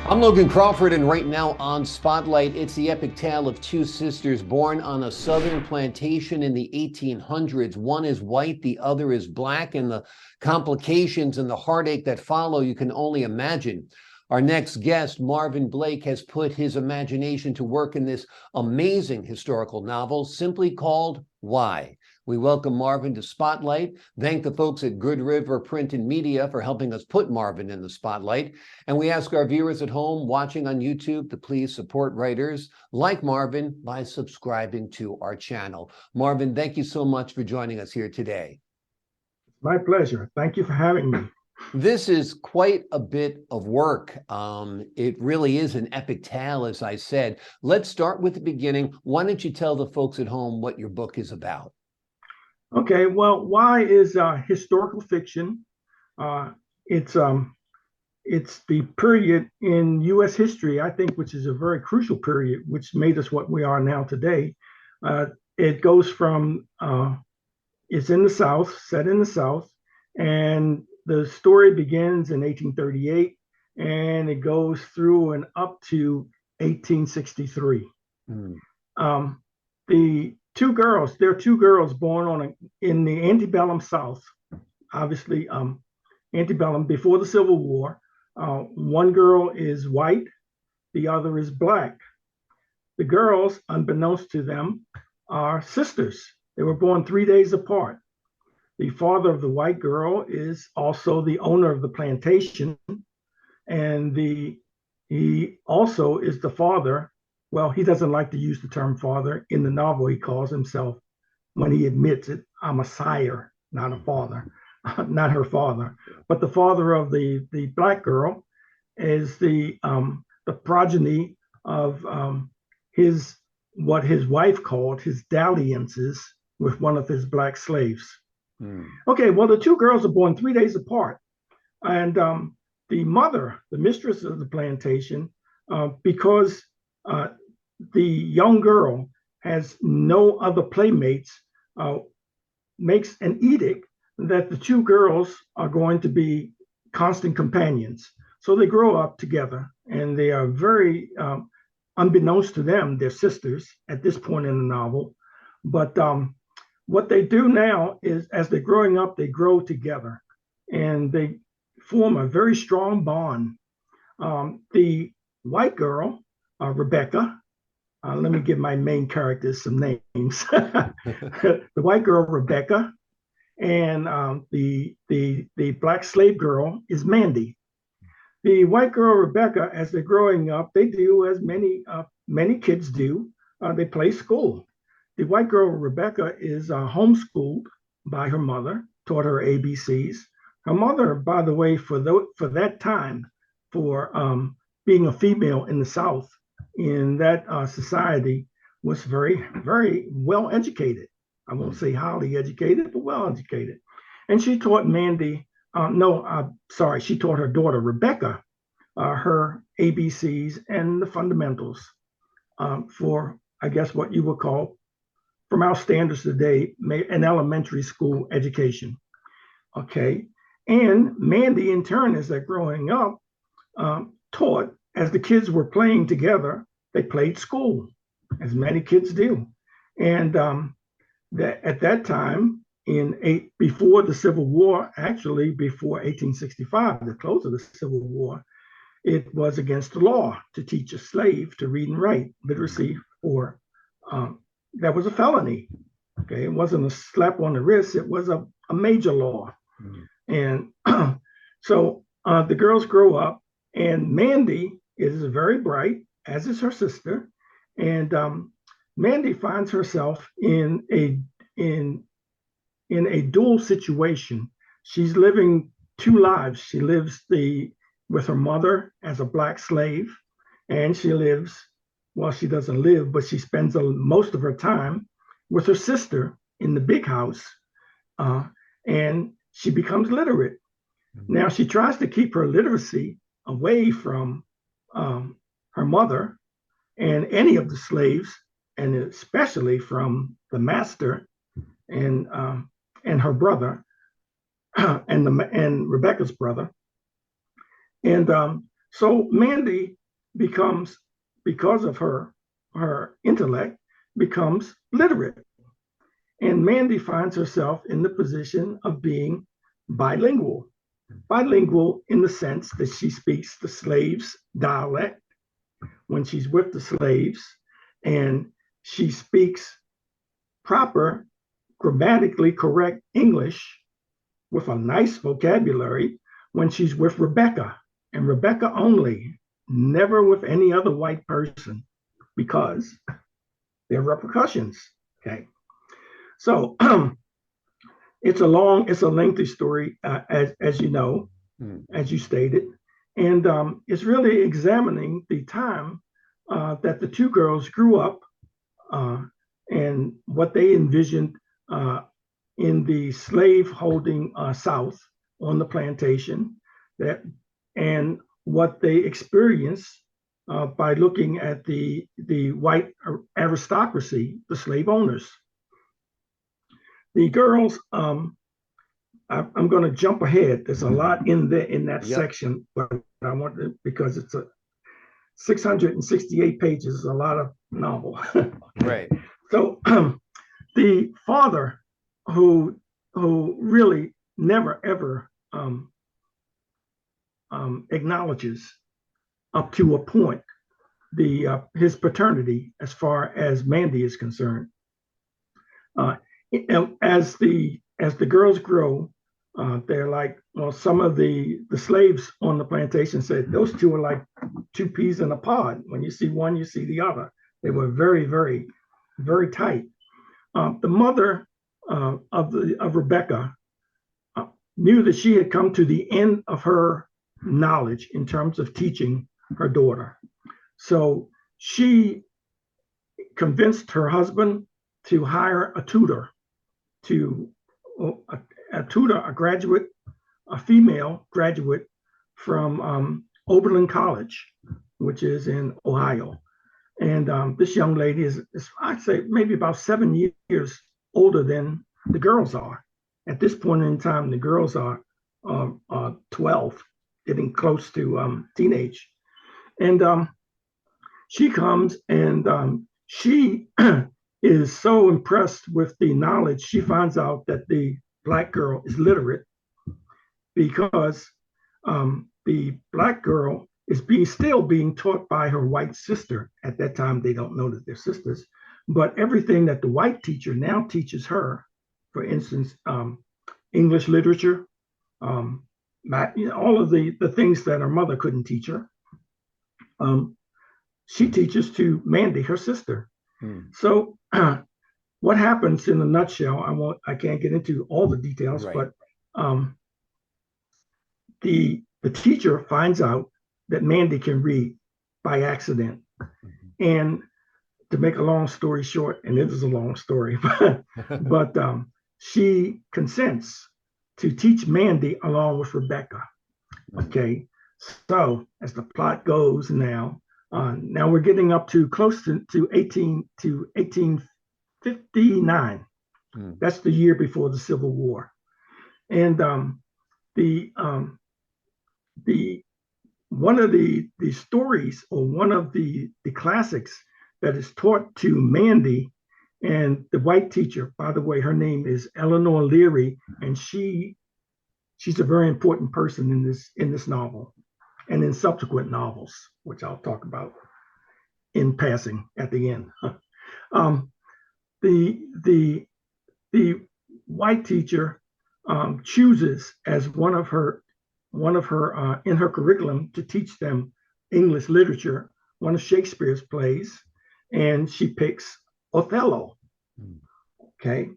I'm Logan Crawford, and right now on Spotlight, it's the epic tale of two sisters born on a southern plantation in the 1800s. One is white, the other is black, and the complications and the heartache that follow, you can only imagine. Our next guest, Marvin Blake, has put his imagination to work in this amazing historical novel, simply called Why. We welcome Marvin to Spotlight, thank the folks at Good River Print and Media for helping us put Marvin in the spotlight, and we ask our viewers at home watching on YouTube to please support writers like Marvin by subscribing to our channel. Marvin, thank you so much for joining us here today. My pleasure. Thank you for having me. This is quite a bit of work. It really is an epic tale, as I said. Let's start with the beginning. Why don't you tell the folks at home what your book is about? Okay, well, why is historical fiction? Uh, it's it's the period in U.S. history, I think, which is a very crucial period, which made us what we are now today. It goes from it's in the South, set in the South, and the story begins in 1838, and it goes through and up to 1863. Mm. The two girls, there are two girls born in the antebellum South, obviously antebellum before the Civil War. One girl is white, the other is black. The girls, unbeknownst to them, are sisters. They were born 3 days apart. The father of the white girl is also the owner of the plantation, and he also is the father. Well, he doesn't like to use the term father. In the novel, he calls himself, when he admits it, I'm a sire, not a father, not her father. But the father of the black girl is the progeny of his what his wife called his dalliances with one of his black slaves. Okay, well, the two girls are born 3 days apart. And the mother, the mistress of the plantation, because the young girl has no other playmates, makes an edict that the two girls are going to be constant companions. So they grow up together, and they are very, unbeknownst to them, they're sisters at this point in the novel. But what they do now is, as they're growing up, they grow together, and they form a very strong bond. The white girl, Rebecca, let me give my main characters some names. The white girl, Rebecca, and the black slave girl is Mandy. The white girl, Rebecca, as they're growing up, they do as many kids do. They play school. The white girl, Rebecca, is homeschooled by her mother, taught her ABCs. Her mother, by the way, for that time, for being a female in the South, in that society, was very, very well educated. I won't say highly educated, but well educated. And she taught Mandy, she taught her daughter, Rebecca, her ABCs and the fundamentals for, I guess, what you would call, from our standards today, an elementary school education. Okay. And Mandy, in turn, as they're growing up, taught, as the kids were playing together, they played school, as many kids do. And at that time, before the Civil War, actually before 1865, the close of the Civil War, it was against the law to teach a slave to read and write, literacy, or that was a felony. Okay, it wasn't a slap on the wrist; it was a major law. And so the girls grow up, and Mandy is very bright, as is her sister, and Mandy finds herself in a dual situation. She's living two lives. She lives with her mother as a black slave, and she lives, well, she doesn't live, but she spends most of her time with her sister in the big house, and she becomes literate. Now, she tries to keep her literacy away from her mother and any of the slaves, and especially from the master and her brother and Rebecca's brother. And so Mandy becomes, because of her intellect, becomes literate. And Mandy finds herself in the position of being bilingual. Bilingual in the sense that she speaks the slaves' dialect when she's with the slaves, and she speaks proper, grammatically correct English with a nice vocabulary when she's with Rebecca, and Rebecca only, never with any other white person, because there are repercussions. Okay. So it's a lengthy story, as you know, as you stated, and it's really examining the time that the two girls grew up and what they envisioned in the slave-holding South on the plantation, and what they experienced by looking at the white aristocracy, the slave owners. The girls, I'm going to jump ahead. There's a lot in that section, but I want to, because it's a 668 pages, is a lot of novel. Right. So the father, who really never ever acknowledges up to a point his paternity as far as Mandy is concerned. As the girls grow, they're like, well, some of the slaves on the plantation said those two are like two peas in a pod. When you see one, you see the other. They were very, very, very tight. The mother of Rebecca knew that she had come to the end of her knowledge in terms of teaching her daughter. So she convinced her husband to hire a tutor, a female graduate from Oberlin College, which is in Ohio. And this young lady is, I'd say, maybe about 7 years older than the girls are. At this point in time, the girls are 12, getting close to teenage. And she comes, and she is so impressed with the knowledge. She finds out that the Black girl is literate because the Black girl is still being taught by her white sister. At that time, they don't know that they're sisters, but everything that the white teacher now teaches her, for instance, English literature, all of the things that her mother couldn't teach her, she teaches to Mandy, her sister. So what happens in a nutshell, I can't get into all the details, right. But the teacher finds out that Mandy can read by accident. And to make a long story short, and it is a long story, but she consents to teach Mandy along with Rebecca. Okay, so as the plot goes now we're getting up to close to 1859. That's the year before the Civil War. And one of the stories, or one of the classics that is taught to Mandy, and the white teacher, by the way, her name is Eleanor Leary, and she's a very important person in this novel and in subsequent novels, which I'll talk about in passing at the end. The white teacher chooses as one of her in her curriculum to teach them English literature, one of Shakespeare's plays, and she picks Othello. Okay,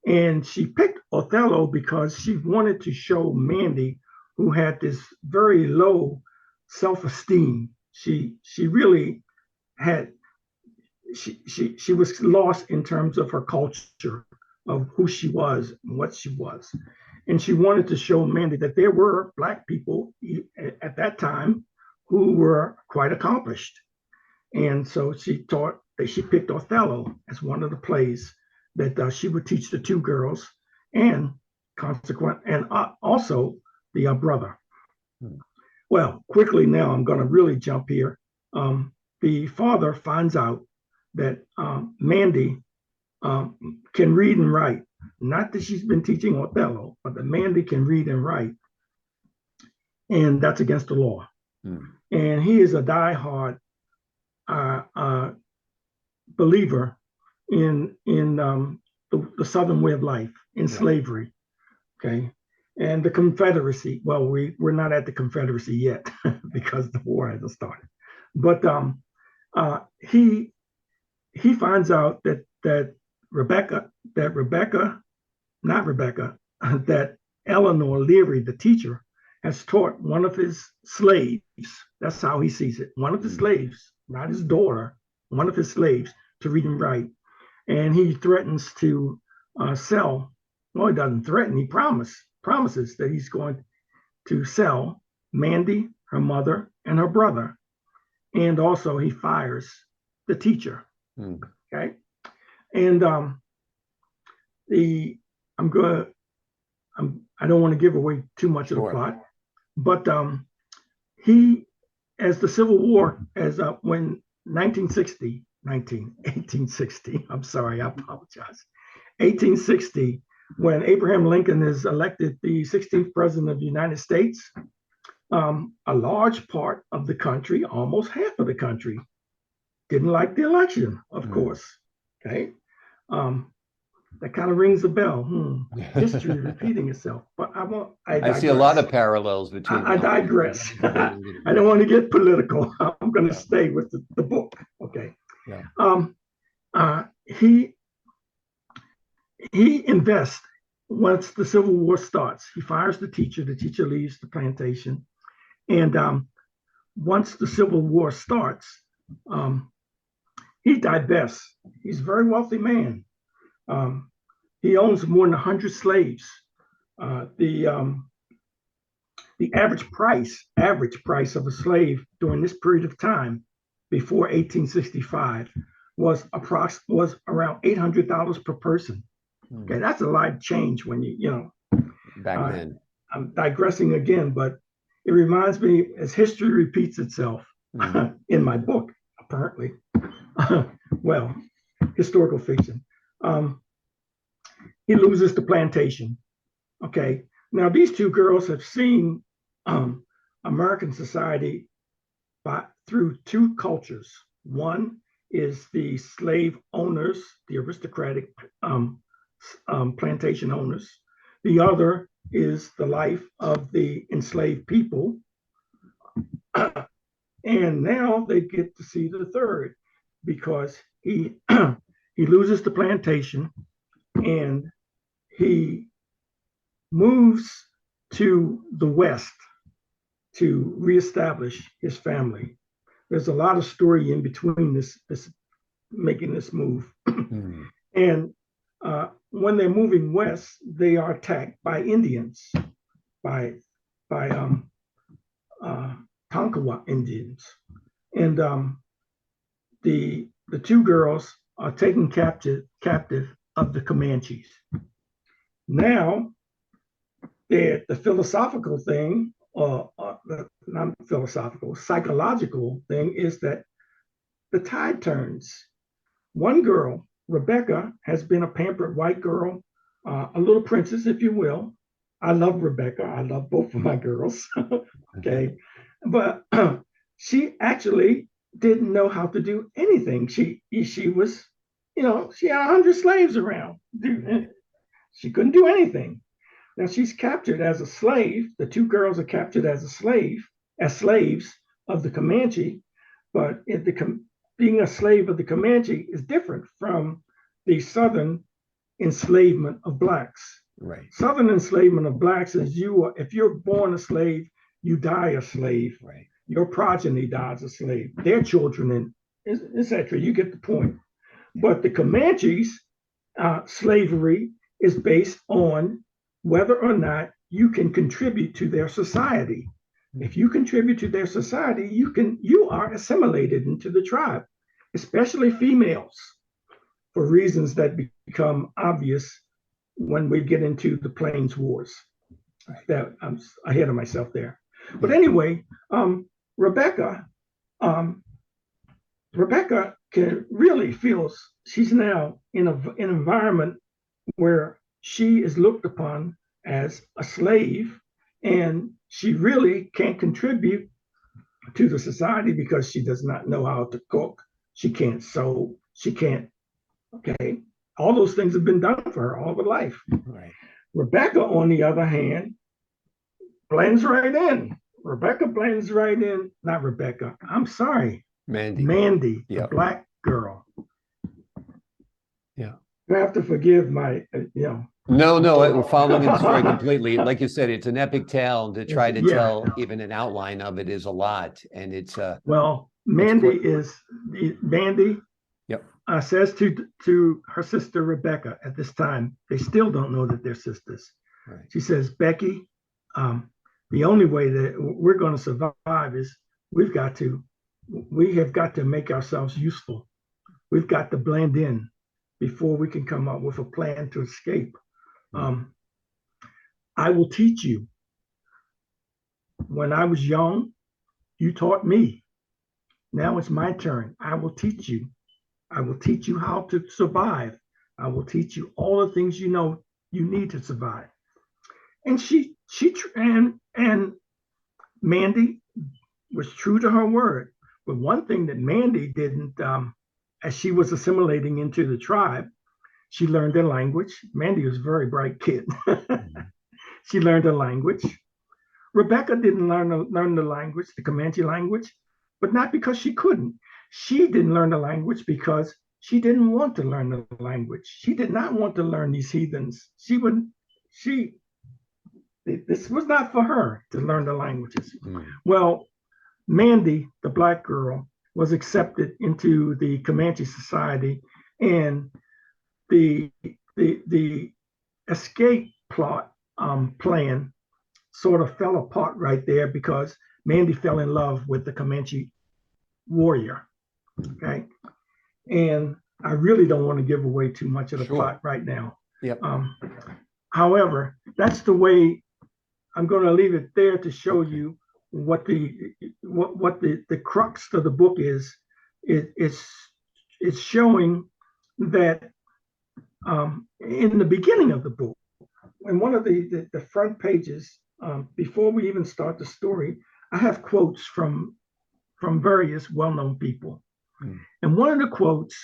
and she picked Othello because she wanted to show Mandy, who had this very low self-esteem. She really had, she was lost in terms of her culture, of who she was and what she was. And she wanted to show Mandy that there were Black people at that time who were quite accomplished. And so she picked Othello as one of the plays that she would teach the two girls, and also the brother. Well, quickly now, I'm going to really jump here. the father finds out that Mandy can read and write. Not that she's been teaching Othello, but that Mandy can read and write. And that's against the law. And he is a diehard believer in the Southern way of life, in slavery. Okay. And the Confederacy. Well, we're not at the Confederacy yet because the war hasn't started. But he finds out that that Eleanor Leary, the teacher, has taught one of his slaves. That's how he sees it. One of his slaves, not his daughter, one of his slaves, to read and write. And he threatens to sell. Well, he doesn't threaten. He promises that he's going to sell Mandy, her mother, and her brother. And also he fires the teacher. Okay. And I don't want to give away too much of the plot, but he, as the Civil War, when 1860, I'm sorry, I apologize. 1860, when Abraham Lincoln is elected the 16th president of the United States, a large part of the country, almost half of the country, didn't like the election, of course. Okay. That kind of rings a bell. History repeating itself. But I see a lot of parallels between. I digress. I don't want to get political. I'm going to stay with the book. Okay. Yeah. He invests once the Civil War starts. He fires the teacher. The teacher leaves the plantation. And once the Civil War starts, he divests. He's a very wealthy man. He owns more than 100 slaves. The average price of a slave during this period of time, before 1865, was around $800 per person. Okay, that's a lot of change when you know. Back then. I'm digressing again, but it reminds me, as history repeats itself in my book, apparently. Well, historical fiction. He loses the plantation. Okay. Now, these two girls have seen American society through two cultures. One is the slave owners, the aristocratic plantation owners. The other is the life of the enslaved people. And now they get to see the third, because he loses the plantation and he moves to the West to reestablish his family. There's a lot of story in between this making this move. And when they're moving west, they are attacked by Indians, by Tonkawa Indians. And the two girls are taken captive of the Comanches. Now, the philosophical thing, not philosophical, psychological thing, is that the tide turns. One girl, Rebecca, has been a pampered white girl, a little princess, if you will. I love Rebecca. I love both of my girls. Okay. But she actually didn't know how to do anything. She was, she had 100 slaves around. She couldn't do anything. Now she's captured as a slave. The two girls are captured as slaves of the Comanche. But being a slave of the Comanche is different from the Southern enslavement of blacks. Right. Southern enslavement of blacks is if you're born a slave, you die a slave. Right. Your progeny dies a slave. Their children, etc. You get the point. But the Comanches, slavery is based on whether or not you can contribute to their society. If you contribute to their society, you are assimilated into the tribe, especially females, for reasons that become obvious when we get into the Plains Wars. That I'm ahead of myself there. But anyway, Rebecca Rebecca can really feels she's now in an environment where she is looked upon as a slave, and she really can't contribute to the society because she does not know how to cook. She can't sew. She can't. Okay, all those things have been done for her all her life. Right. Rebecca, on the other hand, blends right in. Rebecca blends right in. Not Rebecca. I'm sorry. Mandy, yep. the black girl. Yeah. You have to forgive my, No, we're following the story completely. Like you said, it's an epic tale, and to try to tell even an outline of it is a lot. And it's well, Mandy yep. Says to her sister Rebecca at this time, they still don't know that they're sisters. Right. She says, Becky, the only way that we're going to survive is we have got to make ourselves useful. We've got to blend in before we can come up with a plan to escape. I will teach you. When I was young, you taught me. Now it's my turn. I will teach you. I will teach you how to survive. I will teach you all the things you know you need to survive. And and Mandy was true to her word. But one thing that Mandy didn't, as she was assimilating into the tribe, she learned their language. Mandy was a very bright kid. She learned the language. Rebecca didn't learn the language, the Comanche language, but not because she couldn't. She didn't learn the language because she didn't want to learn the language. She did not want to learn these heathens. This was not for her to learn the languages. Well, Mandy, the black girl, was accepted into the Comanche society, and the escape plan sort of fell apart right there because Mandy fell in love with the Comanche warrior. Okay, and I really don't want to give away too much of the plot right now. Yep. However, that's the way I'm going to leave it there to show you what the crux of the book is. It's showing that in the beginning of the book, in one of the front pages, before we even start the story, I have quotes from various well-known people. And one of the quotes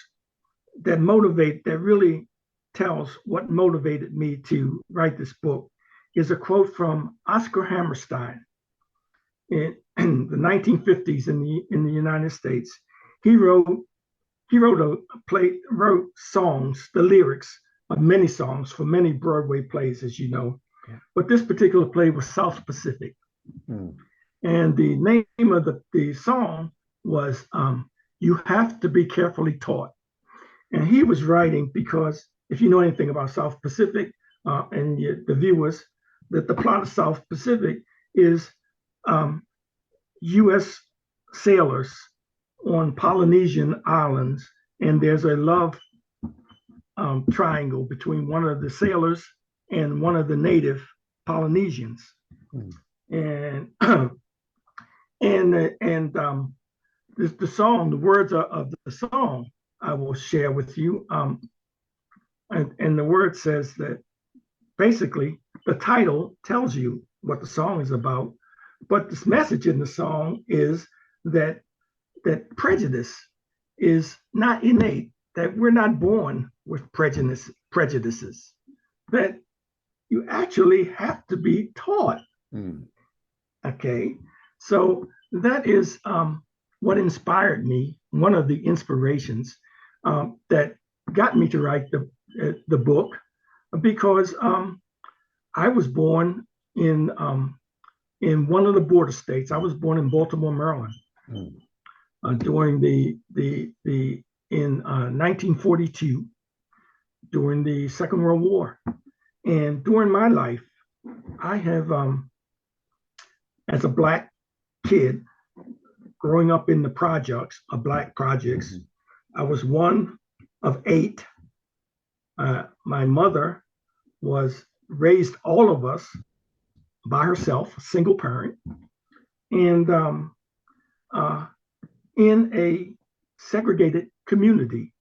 that really tells what motivated me to write this book is a quote from Oscar Hammerstein in the 1950s in the United States. He wrote songs, the lyrics of many songs for many Broadway plays, as you know. But this particular play was South Pacific. And the name of the song was You Have to Be Carefully Taught. And he was writing because if you know anything about South Pacific and the viewers, that the plot of South Pacific is U.S. sailors on Polynesian islands, and there's a love triangle between one of the sailors and one of the native Polynesians. And the song, the words of the song I will share with you. And the word says that basically the title tells you what the song is about, but this message in the song is that prejudice is not innate, that we're not born with prejudices, that you actually have to be taught. Okay, so that is what inspired me, one of the inspirations that got me to write the book, because I was born in one of the border states. I was born in Baltimore, Maryland, during in 1942, during the Second World War. And during my life, I have, as a Black kid, growing up in the projects, Black projects, I was one of 8. My mother raised all of us by herself, a single parent, and in a segregated community.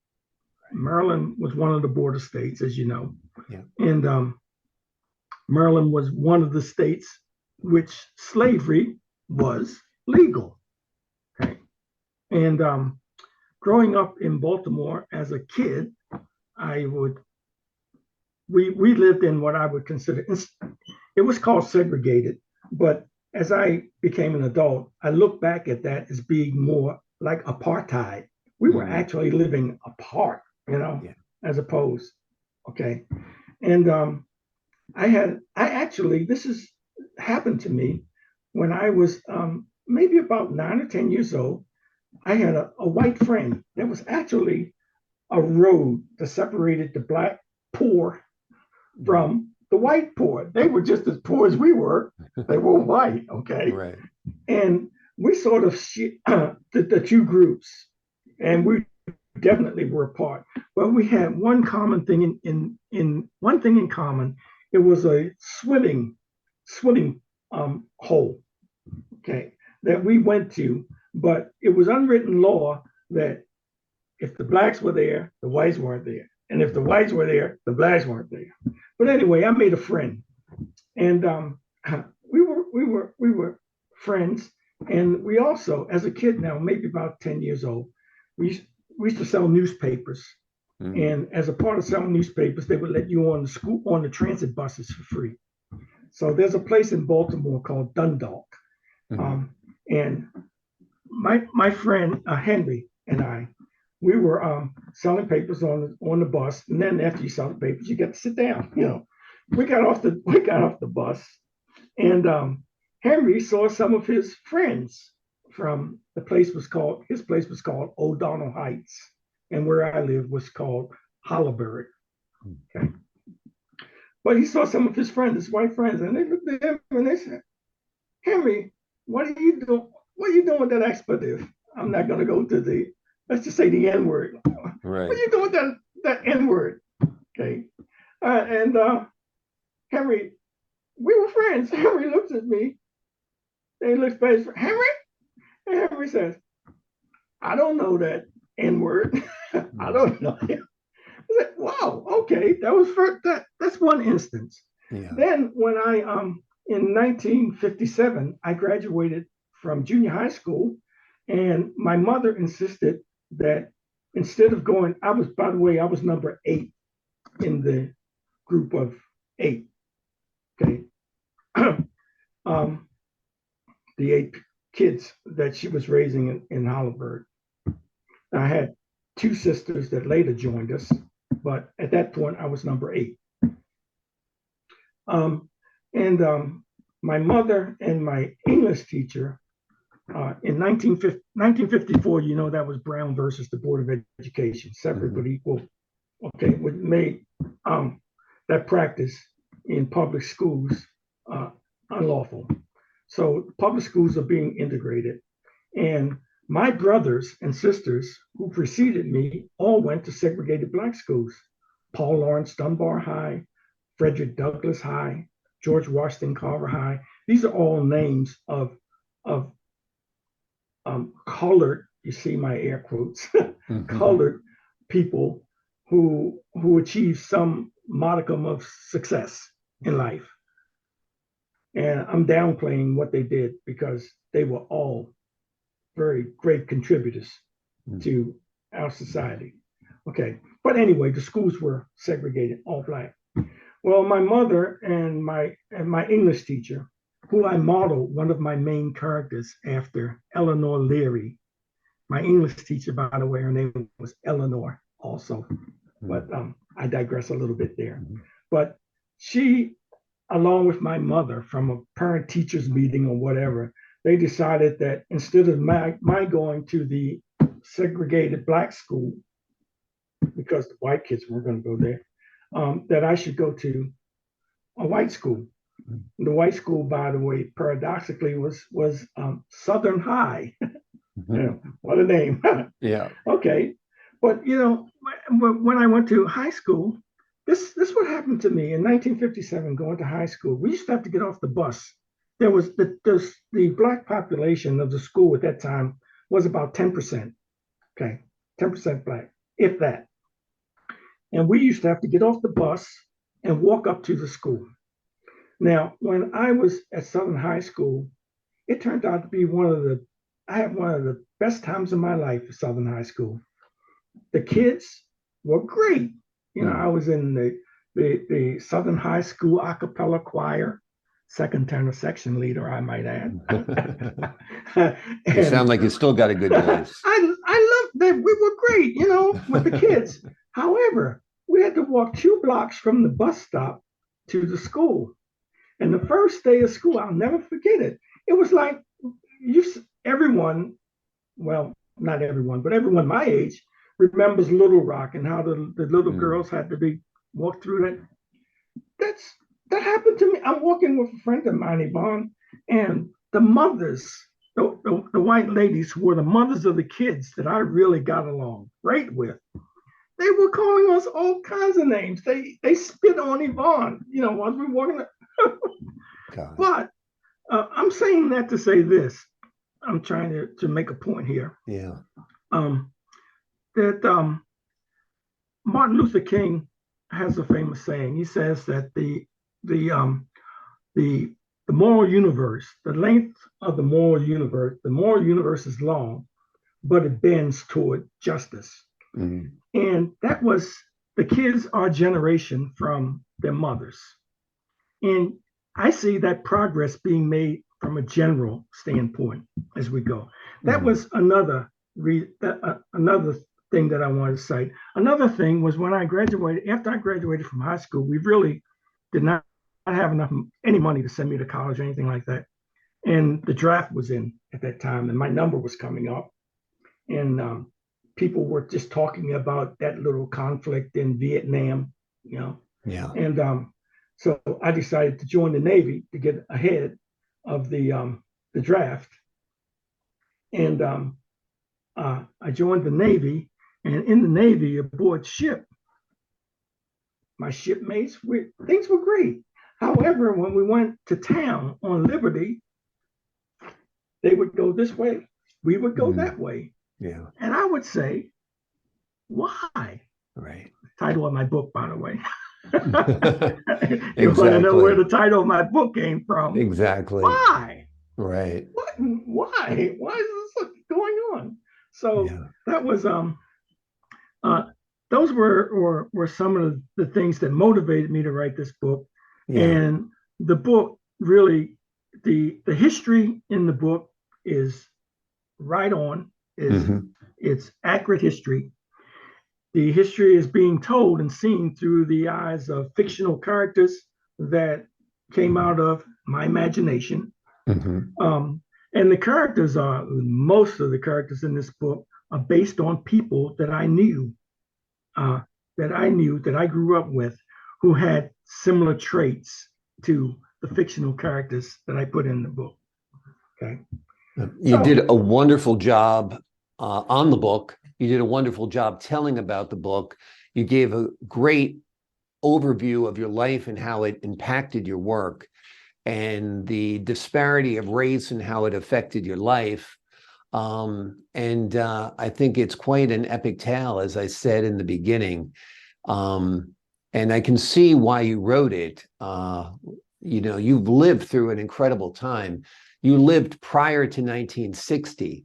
Maryland was one of the border states, as you know. Yeah. And Maryland was one of the states which slavery was legal. Okay. And growing up in Baltimore as a kid, we lived in what I would consider, it was called segregated, but as I became an adult, I look back at that as being more like apartheid. We were actually living apart, as opposed. Okay. And this has happened to me when I was maybe about 9 or 10 years old. I had a white friend. There was actually a road that separated the black poor from the white poor. They were just as poor as we were. They were white, okay? Right. And we sort of the two groups, and we definitely were apart. But we had one common thing in common. It was a swimming hole, okay, that we went to. But it was unwritten law that if the blacks were there, the whites weren't there. And if the whites were there, the blacks weren't there. But anyway, I made a friend, and we were friends. And we also, as a kid now, maybe about 10 years old, we used to sell newspapers. And as a part of selling newspapers, they would let you on the transit buses for free. So there's a place in Baltimore called Dundalk, and my friend Henry and I, we were selling papers on the bus, and then after you sell the papers, you get to sit down. We got off the bus, and Henry saw some of his friends from his place was called O'Donnell Heights, and where I lived was called Hollyberg. Okay, but he saw some of his friends, his white friends, and they looked at him and they said, "Henry, what are you doing? What are you doing with that expletive?" I'm not going to go to let's just say the N word. Right. What are you doing with that N word? Okay. And Henry, we were friends. Henry looks at me. They look at his friend, Henry? And Henry says, "I don't know that N word." I don't know him. I said, "Wow, okay." That was that's one instance. Yeah. Then when in 1957, I graduated from junior high school, and my mother insisted that instead of going, I was number 8 in the group of 8. Okay. The 8 kids that she was raising in Hollyberg. I had 2 sisters that later joined us, but at that point I was number 8. My mother and my English teacher in 1954, that was Brown versus the Board of Education, separate but equal. Okay, which made that practice in public schools unlawful. So public schools are being integrated. And my brothers and sisters who preceded me all went to segregated black schools: Paul Laurence Dunbar High, Frederick Douglass High, George Washington Carver High. These are all names of colored, you see my air quotes, colored people who achieved some modicum of success in life. And I'm downplaying what they did because they were all very great contributors to our society. Okay, but anyway, the schools were segregated, all black. Well, my mother and my English teacher, who I modeled one of my main characters after, Eleanor Leary. My English teacher, by the way, her name was Eleanor also, but I digress a little bit there. But she, along with my mother, from a parent-teachers meeting or whatever, they decided that instead of my going to the segregated black school, because the white kids weren't going to go there, that I should go to a white school. The white school, by the way, paradoxically was Southern High. What a name. Yeah. Okay. But, when I went to high school, this what happened to me in 1957, going to high school. We used to have to get off the bus. There was the black population of the school at that time was about 10%. Okay. 10% black, if that. And we used to have to get off the bus and walk up to the school. Now, when I was at Southern High School, it turned out to be I had one of the best times of my life at Southern High School. The kids were great. You know, I was in the Southern High School a cappella choir, second tenor section leader, I might add. You sound like you still got a good voice. I loved that. We were great, you know, with the kids. However, we had to walk 2 blocks from the bus stop to the school. And the first day of school, I'll never forget it. It was like everyone, well, not everyone, but everyone my age remembers Little Rock and how the little girls had to be walked through that. That happened to me. I'm walking with a friend of mine, Yvonne, and the mothers, the white ladies who were the mothers of the kids that I really got along great with, they were calling us all kinds of names. They spit on Yvonne, you know, while we were walking. But I'm saying that to say this. I'm trying to make a point here. Yeah. That Martin Luther King has a famous saying. He says that the moral universe, the length of the moral universe is long, but it bends toward justice. Mm-hmm. And that was the kids, our generation, from their mothers. And I see that progress being made from a general standpoint as we go. That was another thing that I wanted to cite. Another thing was when I graduated, after I graduated from high school, we really did not have any money to send me to college or anything like that. And the draft was in at that time, and my number was coming up. And people were just talking about that little conflict in Vietnam, you know. Yeah. And so I decided to join the Navy to get ahead of the draft. And I joined the Navy, and in the Navy, aboard ship, my shipmates, things were great. However, when we went to town on Liberty, they would go this way, we would go that way. Yeah. And I would say, why? Right. Title of my book, by the way. Exactly. You want to know where the title of my book came from? Exactly. Why? Right. What? Why? Why is this going on? So that was those were some of the things that motivated me to write this book. Yeah. And the book really, the history in the book is right on. It's accurate history. The history is being told and seen through the eyes of fictional characters that came out of my imagination. And the characters most of the characters in this book are based on people that I knew, that I grew up with, who had similar traits to the fictional characters that I put in the book. Okay. You did a wonderful job on the book. You did a wonderful job telling about the book. You gave a great overview of your life and how it impacted your work, and the disparity of race and how it affected your life. And I think it's quite an epic tale, as I said in the beginning. And I can see why you wrote it. You know, you've lived through an incredible time. You lived prior to 1960.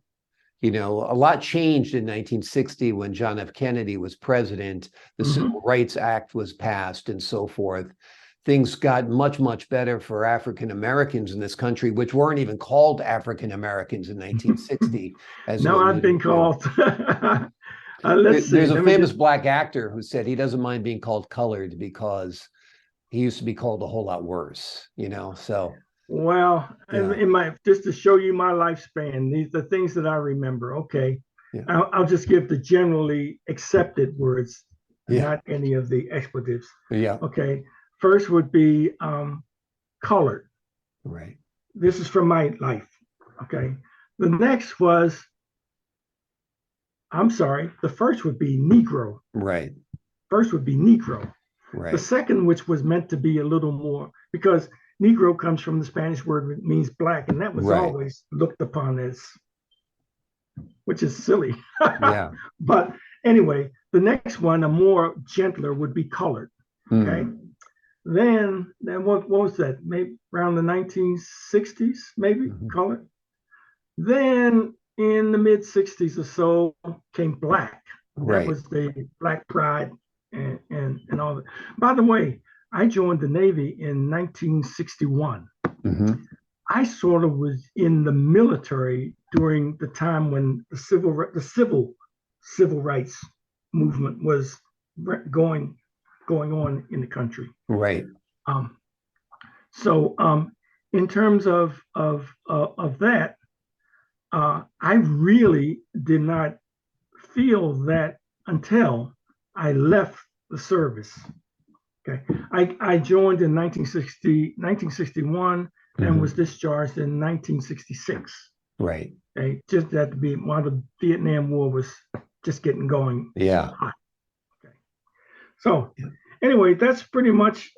You know, a lot changed in 1960 when John F. Kennedy was president. The Civil Rights Act was passed and so forth. Things got much, much better for African Americans in this country, which weren't even called African Americans in 1960. Now I've been called. There's a famous black actor who said he doesn't mind being called colored because he used to be called a whole lot worse, you know, so. Well, just to show you my lifespan, these are the things that I remember. Okay. Yeah. I'll just give the generally accepted words, not any of the expletives. Yeah. Okay. First would be colored. Right. This is from my life. Okay. The next was, the first would be Negro. Right. First would be Negro. Right. The second, which was meant to be a little more, because Negro comes from the Spanish word that means black, and that was always looked upon as which is silly. Yeah. But anyway, the next one, a more gentler, would be colored. Okay. Then what was that? Maybe around the 1960s, maybe colored. Then in the mid 60s or so came black. Right. That was the Black Pride and all that. By the way, I joined the Navy in 1961. I sort of was in the military during the time when the civil rights movement was going on in the country. Right. So in terms of that, I really did not feel that until I left the service. Okay, I joined in 1961 and was discharged in 1966. Right. Okay, just had to be while the Vietnam War was just getting going. Yeah. Hot. Okay. So anyway, that's pretty much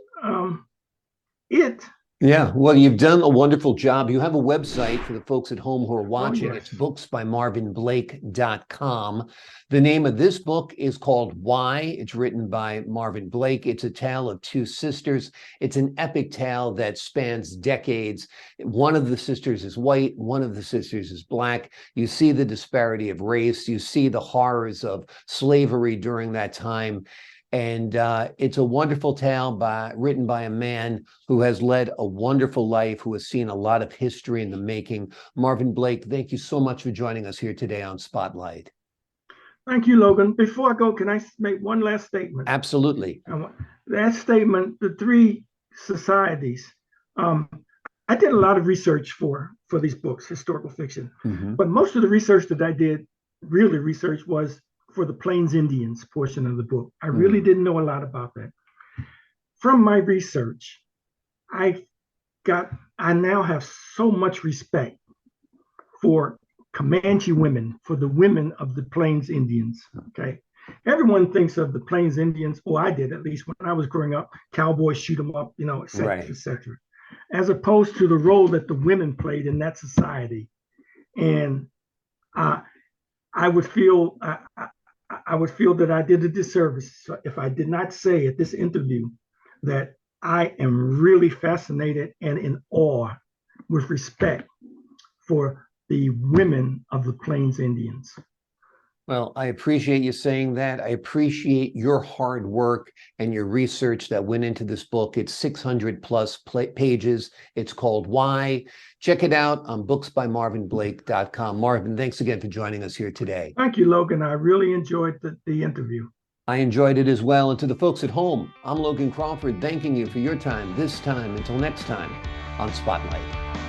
it. Yeah, well, you've done a wonderful job. You have a website for the folks at home who are watching. Yes. It's booksbymarvinblake.com. The name of this book is called Why. It's written by Marvin Blake. It's a tale of two sisters. It's an epic tale that spans decades. One of the sisters is white, one of the sisters is black. You see the disparity of race. You see the horrors of slavery during that time. And it's a wonderful tale written by a man who has led a wonderful life, who has seen a lot of history in the making. Marvin Blake, thank you so much for joining us here today on Spotlight. Thank you, Logan. Before I go, can I make one last statement? Absolutely. That statement, the three societies. I did a lot of research for these books, historical fiction, but most of the research that I did, really research, was for the Plains Indians portion of the book. I really didn't know a lot about that. From my research, I now have so much respect for Comanche women, for the women of the Plains Indians. Okay. Everyone thinks of the Plains Indians, or I did at least when I was growing up, cowboys shoot them up, et cetera, et cetera, as opposed to the role that the women played in that society. And I would feel that I did a disservice if I did not say at this interview that I am really fascinated and in awe with respect for the women of the Plains Indians. Well, I appreciate you saying that. I appreciate your hard work and your research that went into this book. It's 600 plus pages. It's called Why. Check it out on booksbymarvinblake.com. Marvin, thanks again for joining us here today. Thank you, Logan. I really enjoyed the interview. I enjoyed it as well. And to the folks at home, I'm Logan Crawford, thanking you for your time this time. Until next time on Spotlight.